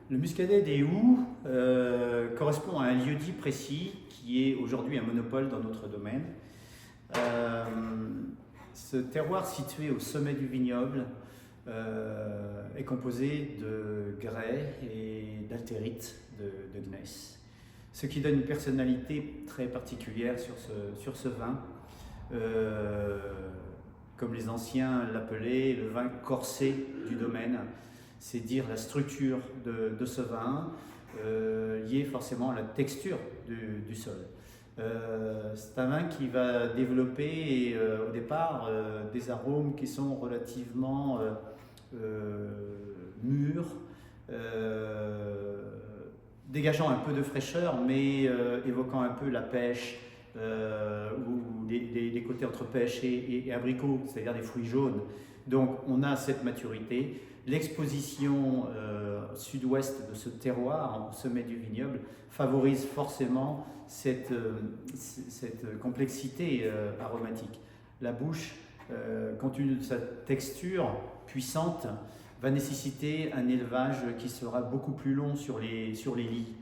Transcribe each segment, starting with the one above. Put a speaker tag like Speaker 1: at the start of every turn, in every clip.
Speaker 1: Le muscadet des Houes correspond à un lieu-dit précis qui est aujourd'hui un monopole dans notre domaine. Ce terroir situé au sommet du vignoble est composé de grès et d'altérite de gneiss, ce qui donne une personnalité très particulière sur ce vin. Comme les anciens l'appelaient, le vin corsé du domaine, c'est dire la structure de ce vin, liée forcément à la texture du sol. C'est un vin qui va développer au départ des arômes qui sont relativement mûrs, dégageant un peu de fraîcheur, mais évoquant un peu la pêche, ou des côtés entre pêche et abricot, c'est-à-dire des fruits jaunes. Donc on a cette maturité. L'exposition sud-ouest de ce terroir, au sommet du vignoble, favorise forcément cette complexité aromatique. La bouche, compte tenu de sa texture puissante, va nécessiter un élevage qui sera beaucoup plus long sur les lits.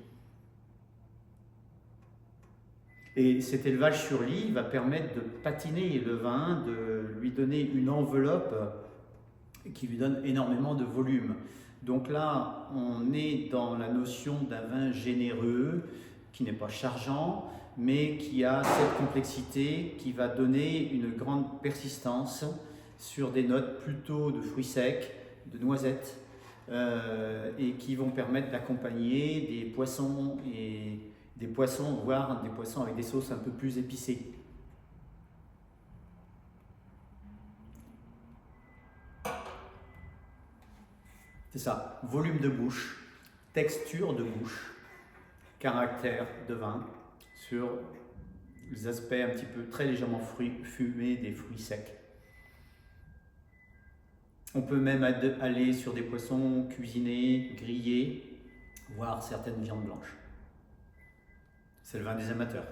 Speaker 1: Et cet élevage sur lit va permettre de patiner le vin, de lui donner une enveloppe qui lui donne énormément de volume. Donc là, on est dans la notion d'un vin généreux, qui n'est pas chargeant, mais qui a cette complexité qui va donner une grande persistance sur des notes plutôt de fruits secs, de noisettes, et qui vont permettre d'accompagner des poissons, voire des poissons avec des sauces un peu plus épicées. C'est ça, volume de bouche, texture de bouche, caractère de vin sur les aspects un petit peu très légèrement fumés des fruits secs. On peut même aller sur des poissons cuisinés, grillés, voire certaines viandes blanches. C'est le vin des amateurs.